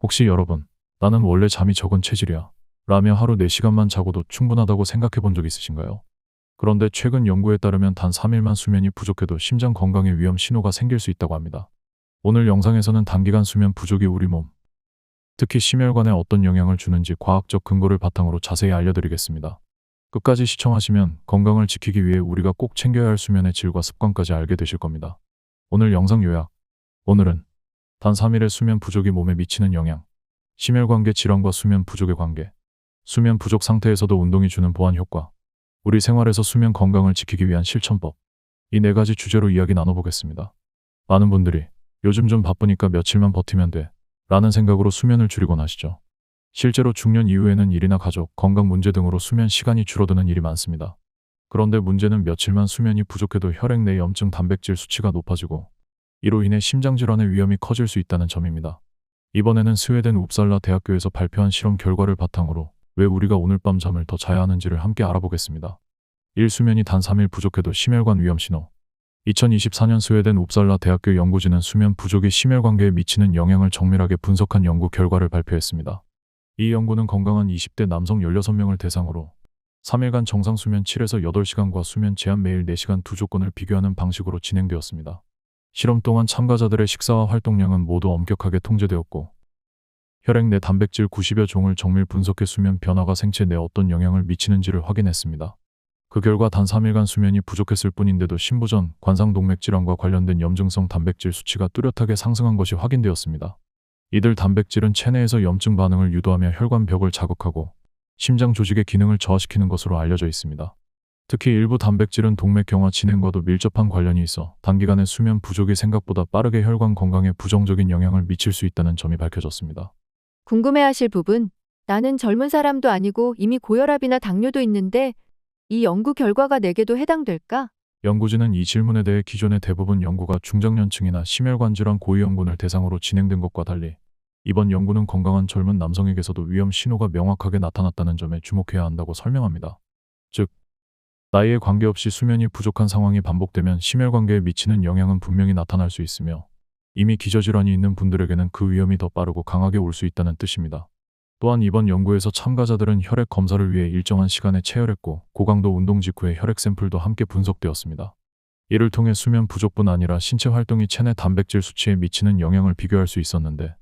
혹시 여러분, 나는 원래 잠이 적은 체질이야 라며 하루 4시간만 자고도 충분하다고 생각해 본 적 있으신가요? 그런데 최근 연구에 따르면 단 3일만 수면이 부족해도 심장 건강에 위험 신호가 생길 수 있다고 합니다. 오늘 영상에서는 단기간 수면 부족이 우리 몸, 특히 심혈관에 어떤 영향을 주는지 과학적 근거를 바탕으로 자세히 알려드리겠습니다. 끝까지 시청하시면 건강을 지키기 위해 우리가 꼭 챙겨야 할 수면의 질과 습관까지 알게 되실 겁니다. 오늘 영상 요약. 오늘은 단 3일의 수면 부족이 몸에 미치는 영향, 심혈관계 질환과 수면 부족의 관계, 수면 부족 상태에서도 운동이 주는 보완 효과, 우리 생활에서 수면 건강을 지키기 위한 실천법, 이 4가지 주제로 이야기 나눠보겠습니다. 많은 분들이 요즘 좀 바쁘니까 며칠만 버티면 돼 라는 생각으로 수면을 줄이곤 하시죠. 실제로 중년 이후에는 일이나 가족, 건강 문제 등으로 수면 시간이 줄어드는 일이 많습니다. 그런데 문제는 며칠만 수면이 부족해도 혈액 내 염증 단백질 수치가 높아지고 이로 인해 심장질환의 위험이 커질 수 있다는 점입니다. 이번에는 스웨덴 웁살라 대학교에서 발표한 실험 결과를 바탕으로 왜 우리가 오늘 밤 잠을 더 자야 하는지를 함께 알아보겠습니다. 1. 수면이 단 3일 부족해도 심혈관 위험 신호. 2024년 스웨덴 웁살라 대학교 연구진은 수면 부족이 심혈관계에 미치는 영향을 정밀하게 분석한 연구 결과를 발표했습니다. 이 연구는 건강한 20대 남성 16명을 대상으로 3일간 정상 수면 7에서 8시간과 수면 제한 매일 4시간 두 조건을 비교하는 방식으로 진행되었습니다. 실험 동안 참가자들의 식사와 활동량은 모두 엄격하게 통제되었고 혈액 내 단백질 90여 종을 정밀 분석해 수면 변화가 생체 내 어떤 영향을 미치는지를 확인했습니다. 그 결과 단 3일간 수면이 부족했을 뿐인데도 심부전, 관상동맥 질환과 관련된 염증성 단백질 수치가 뚜렷하게 상승한 것이 확인되었습니다. 이들 단백질은 체내에서 염증 반응을 유도하며 혈관 벽을 자극하고 심장 조직의 기능을 저하시키는 것으로 알려져 있습니다. 특히 일부 단백질은 동맥경화 진행과도 밀접한 관련이 있어 단기간에 수면 부족이 생각보다 빠르게 혈관 건강에 부정적인 영향을 미칠 수 있다는 점이 밝혀졌습니다. 궁금해하실 부분, 나는 젊은 사람도 아니고 이미 고혈압이나 당뇨도 있는데 이 연구 결과가 내게도 해당될까? 연구진은 이 질문에 대해 기존의 대부분 연구가 중장년층이나 심혈관 질환 고위험군을 대상으로 진행된 것과 달리 이번 연구는 건강한 젊은 남성에게서도 위험 신호가 명확하게 나타났다는 점에 주목해야 한다고 설명합니다. 즉, 나이에 관계없이 수면이 부족한 상황이 반복되면 심혈관계에 미치는 영향은 분명히 나타날 수 있으며 이미 기저질환이 있는 분들에게는 그 위험이 더 빠르고 강하게 올 수 있다는 뜻입니다. 또한 이번 연구에서 참가자들은 혈액 검사를 위해 일정한 시간에 체열했고 고강도 운동 직후에 혈액 샘플도 함께 분석되었습니다. 이를 통해 수면 부족뿐 아니라 신체 활동이 체내 단백질 수치에 미치는 영향을 비교할 수 있었는데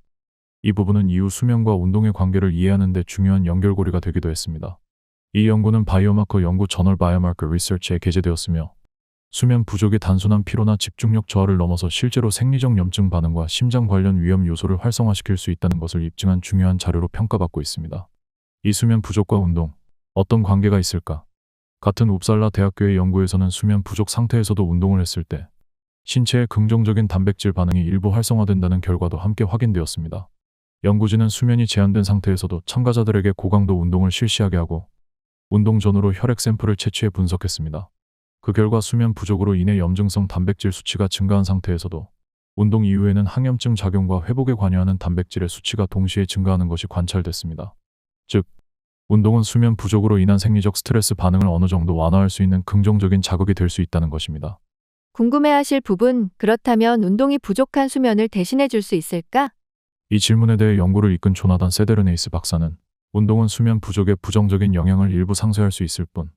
이 부분은 이후 수면과 운동의 관계를 이해하는 데 중요한 연결고리가 되기도 했습니다. 이 연구는 바이오마커 연구 저널 바이오마커 리서치에 게재되었으며 수면 부족이 단순한 피로나 집중력 저하를 넘어서 실제로 생리적 염증 반응과 심장 관련 위험 요소를 활성화시킬 수 있다는 것을 입증한 중요한 자료로 평가받고 있습니다. 이 수면 부족과 운동, 어떤 관계가 있을까? 같은 웁살라 대학교의 연구에서는 수면 부족 상태에서도 운동을 했을 때 신체의 긍정적인 단백질 반응이 일부 활성화된다는 결과도 함께 확인되었습니다. 연구진은 수면이 제한된 상태에서도 참가자들에게 고강도 운동을 실시하게 하고 운동 전후로 혈액 샘플을 채취해 분석했습니다. 그 결과 수면 부족으로 인해 염증성 단백질 수치가 증가한 상태에서도 운동 이후에는 항염증 작용과 회복에 관여하는 단백질의 수치가 동시에 증가하는 것이 관찰됐습니다. 즉, 운동은 수면 부족으로 인한 생리적 스트레스 반응을 어느 정도 완화할 수 있는 긍정적인 자극이 될 수 있다는 것입니다. 궁금해하실 부분, 그렇다면 운동이 부족한 수면을 대신해 줄 수 있을까? 이 질문에 대해 연구를 이끈 조나단 세데르네이스 박사는 운동은 수면 부족의 부정적인 영향을 일부 상쇄할 수 있을 뿐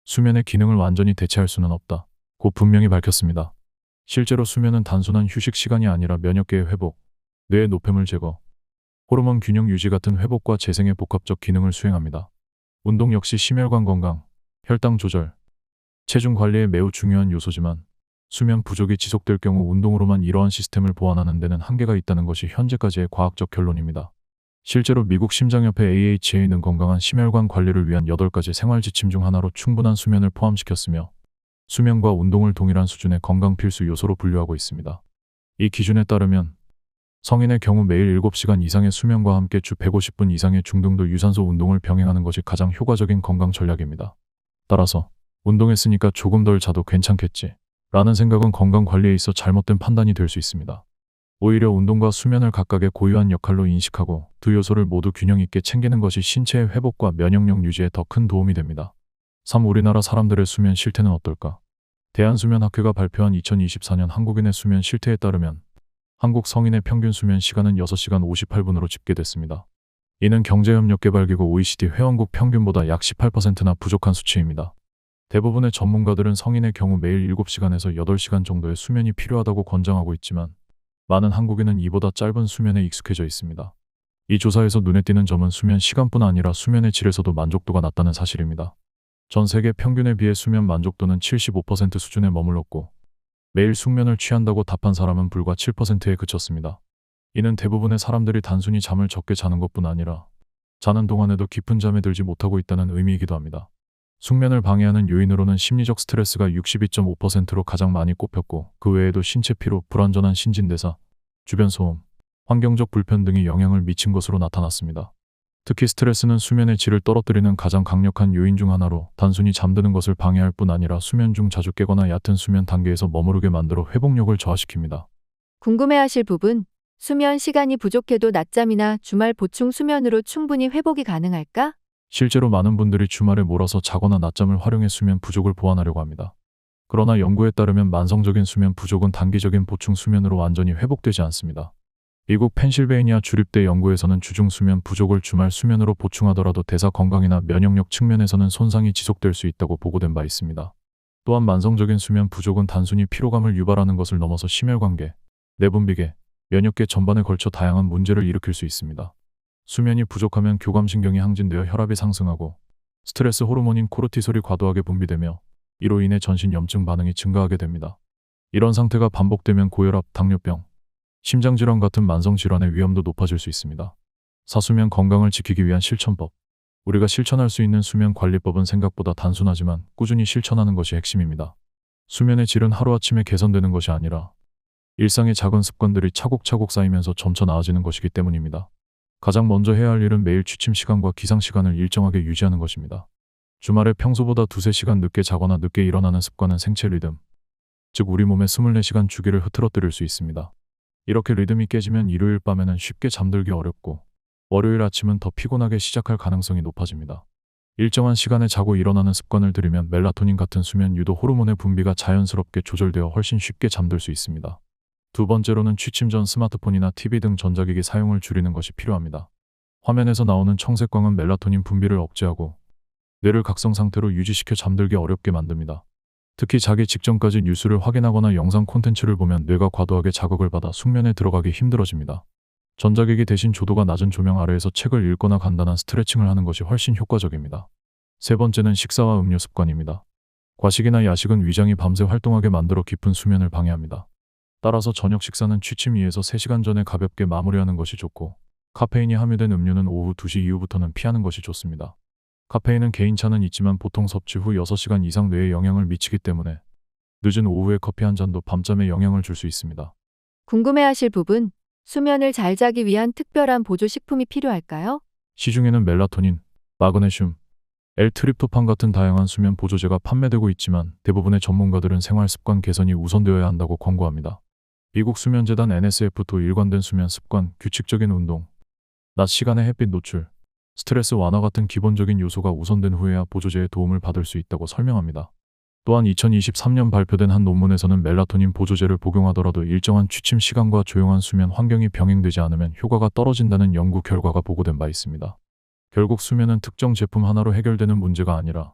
수면의 기능을 완전히 대체할 수는 없다 고 분명히 밝혔습니다. 실제로 수면은 단순한 휴식 시간이 아니라 면역계의 회복, 뇌의 노폐물 제거, 호르몬 균형 유지 같은 회복과 재생의 복합적 기능을 수행합니다. 운동 역시 심혈관 건강, 혈당 조절, 체중 관리에 매우 중요한 요소지만 수면 부족이 지속될 경우 운동으로만 이러한 시스템을 보완하는 데는 한계가 있다는 것이 현재까지의 과학적 결론입니다. 실제로 미국 심장협회 AHA는 건강한 심혈관 관리를 위한 8가지 생활 지침 중 하나로 충분한 수면을 포함시켰으며 수면과 운동을 동일한 수준의 건강 필수 요소로 분류하고 있습니다. 이 기준에 따르면 성인의 경우 매일 7시간 이상의 수면과 함께 주 150분 이상의 중등도 유산소 운동을 병행하는 것이 가장 효과적인 건강 전략입니다. 따라서 운동했으니까 조금 덜 자도 괜찮겠지 라는 생각은 건강 관리에 있어 잘못된 판단이 될 수 있습니다. 오히려 운동과 수면을 각각의 고유한 역할로 인식하고 두 요소를 모두 균형 있게 챙기는 것이 신체의 회복과 면역력 유지에 더 큰 도움이 됩니다. 3. 우리나라 사람들의 수면 실태는 어떨까? 대한수면학회가 발표한 2024년 한국인의 수면 실태에 따르면 한국 성인의 평균 수면 시간은 6시간 58분으로 집계됐습니다. 이는 경제협력개발기구 OECD 회원국 평균보다 약 18%나 부족한 수치입니다. 대부분의 전문가들은 성인의 경우 매일 7시간에서 8시간 정도의 수면이 필요하다고 권장하고 있지만 많은 한국인은 이보다 짧은 수면에 익숙해져 있습니다. 이 조사에서 눈에 띄는 점은 수면 시간뿐 아니라 수면의 질에서도 만족도가 낮다는 사실입니다. 전 세계 평균에 비해 수면 만족도는 75% 수준에 머물렀고 매일 숙면을 취한다고 답한 사람은 불과 7%에 그쳤습니다. 이는 대부분의 사람들이 단순히 잠을 적게 자는 것뿐 아니라 자는 동안에도 깊은 잠에 들지 못하고 있다는 의미이기도 합니다. 숙면을 방해하는 요인으로는 심리적 스트레스가 62.5%로 가장 많이 꼽혔고 그 외에도 신체 피로, 불완전한 신진대사, 주변 소음, 환경적 불편 등이 영향을 미친 것으로 나타났습니다. 특히 스트레스는 수면의 질을 떨어뜨리는 가장 강력한 요인 중 하나로 단순히 잠드는 것을 방해할 뿐 아니라 수면 중 자주 깨거나 얕은 수면 단계에서 머무르게 만들어 회복력을 저하시킵니다. 궁금해하실 부분, 수면 시간이 부족해도 낮잠이나 주말 보충 수면으로 충분히 회복이 가능할까? 실제로 많은 분들이 주말에 몰아서 자거나 낮잠을 활용해 수면 부족을 보완하려고 합니다. 그러나 연구에 따르면 만성적인 수면 부족은 단기적인 보충 수면으로 완전히 회복되지 않습니다. 미국 펜실베이니아 주립대 연구에서는 주중 수면 부족을 주말 수면으로 보충하더라도 대사 건강이나 면역력 측면에서는 손상이 지속될 수 있다고 보고된 바 있습니다. 또한 만성적인 수면 부족은 단순히 피로감을 유발하는 것을 넘어서 심혈관계, 내분비계, 면역계 전반에 걸쳐 다양한 문제를 일으킬 수 있습니다. 수면이 부족하면 교감신경이 항진되어 혈압이 상승하고 스트레스 호르몬인 코르티솔이 과도하게 분비되며 이로 인해 전신 염증 반응이 증가하게 됩니다. 이런 상태가 반복되면 고혈압, 당뇨병, 심장질환 같은 만성질환의 위험도 높아질 수 있습니다. 사수면 건강을 지키기 위한 실천법. 우리가 실천할 수 있는 수면 관리법은 생각보다 단순하지만 꾸준히 실천하는 것이 핵심입니다. 수면의 질은 하루아침에 개선되는 것이 아니라 일상의 작은 습관들이 차곡차곡 쌓이면서 점차 나아지는 것이기 때문입니다. 가장 먼저 해야 할 일은 매일 취침 시간과 기상 시간을 일정하게 유지하는 것입니다. 주말에 평소보다 2-3시간 늦게 자거나 늦게 일어나는 습관은 생체 리듬, 즉 우리 몸의 24시간 주기를 흐트러뜨릴 수 있습니다. 이렇게 리듬이 깨지면 일요일 밤에는 쉽게 잠들기 어렵고 월요일 아침은 더 피곤하게 시작할 가능성이 높아집니다. 일정한 시간에 자고 일어나는 습관을 들이면 멜라토닌 같은 수면 유도 호르몬의 분비가 자연스럽게 조절되어 훨씬 쉽게 잠들 수 있습니다. 두 번째로는 취침 전 스마트폰이나 TV 등 전자기기 사용을 줄이는 것이 필요합니다. 화면에서 나오는 청색광은 멜라토닌 분비를 억제하고 뇌를 각성 상태로 유지시켜 잠들기 어렵게 만듭니다. 특히 자기 직전까지 뉴스를 확인하거나 영상 콘텐츠를 보면 뇌가 과도하게 자극을 받아 숙면에 들어가기 힘들어집니다. 전자기기 대신 조도가 낮은 조명 아래에서 책을 읽거나 간단한 스트레칭을 하는 것이 훨씬 효과적입니다. 세 번째는 식사와 음료 습관입니다. 과식이나 야식은 위장이 밤새 활동하게 만들어 깊은 수면을 방해합니다. 따라서 저녁 식사는 취침 2에서 3시간 전에 가볍게 마무리하는 것이 좋고 카페인이 함유된 음료는 오후 2시 이후부터는 피하는 것이 좋습니다. 카페인은 개인차는 있지만 보통 섭취 후 6시간 이상 뇌에 영향을 미치기 때문에 늦은 오후에 커피 한 잔도 밤잠에 영향을 줄 수 있습니다. 궁금해하실 부분, 수면을 잘 자기 위한 특별한 보조식품이 필요할까요? 시중에는 멜라토닌, 마그네슘, L-트립토판 같은 다양한 수면 보조제가 판매되고 있지만 대부분의 전문가들은 생활 습관 개선이 우선되어야 한다고 권고합니다. 미국 수면재단 NSF도 일관된 수면 습관, 규칙적인 운동, 낮 시간의 햇빛 노출, 스트레스 완화 같은 기본적인 요소가 우선된 후에야 보조제의 도움을 받을 수 있다고 설명합니다. 또한 2023년 발표된 한 논문에서는 멜라토닌 보조제를 복용하더라도 일정한 취침 시간과 조용한 수면 환경이 병행되지 않으면 효과가 떨어진다는 연구 결과가 보고된 바 있습니다. 결국 수면은 특정 제품 하나로 해결되는 문제가 아니라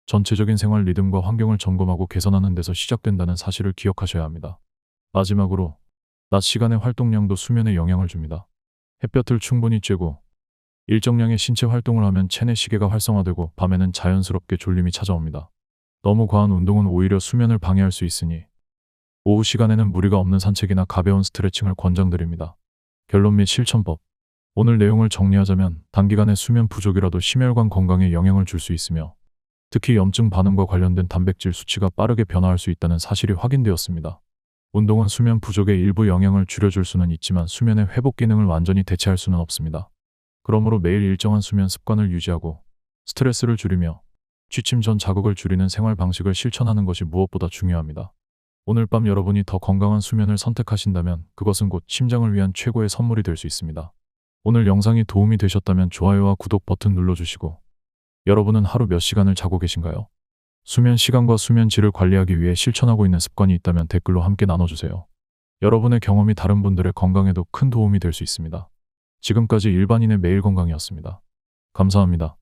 전체적인 생활 리듬과 환경을 점검하고 개선하는 데서 시작된다는 사실을 기억하셔야 합니다. 마지막으로, 낮 시간의 활동량도 수면에 영향을 줍니다. 햇볕을 충분히 쬐고 일정량의 신체 활동을 하면 체내 시계가 활성화되고 밤에는 자연스럽게 졸림이 찾아옵니다. 너무 과한 운동은 오히려 수면을 방해할 수 있으니 오후 시간에는 무리가 없는 산책이나 가벼운 스트레칭을 권장드립니다. 결론 및 실천법. 오늘 내용을 정리하자면 단기간의 수면 부족이라도 심혈관 건강에 영향을 줄 수 있으며 특히 염증 반응과 관련된 단백질 수치가 빠르게 변화할 수 있다는 사실이 확인되었습니다. 운동은 수면 부족에 일부 영향을 줄여줄 수는 있지만 수면의 회복 기능을 완전히 대체할 수는 없습니다. 그러므로 매일 일정한 수면 습관을 유지하고 스트레스를 줄이며 취침 전 자극을 줄이는 생활 방식을 실천하는 것이 무엇보다 중요합니다. 오늘 밤 여러분이 더 건강한 수면을 선택하신다면 그것은 곧 심장을 위한 최고의 선물이 될 수 있습니다. 오늘 영상이 도움이 되셨다면 좋아요와 구독 버튼 눌러주시고 여러분은 하루 몇 시간을 자고 계신가요? 수면 시간과 수면 질을 관리하기 위해 실천하고 있는 습관이 있다면 댓글로 함께 나눠주세요. 여러분의 경험이 다른 분들의 건강에도 큰 도움이 될 수 있습니다. 지금까지 일반인의 매일 건강이었습니다. 감사합니다.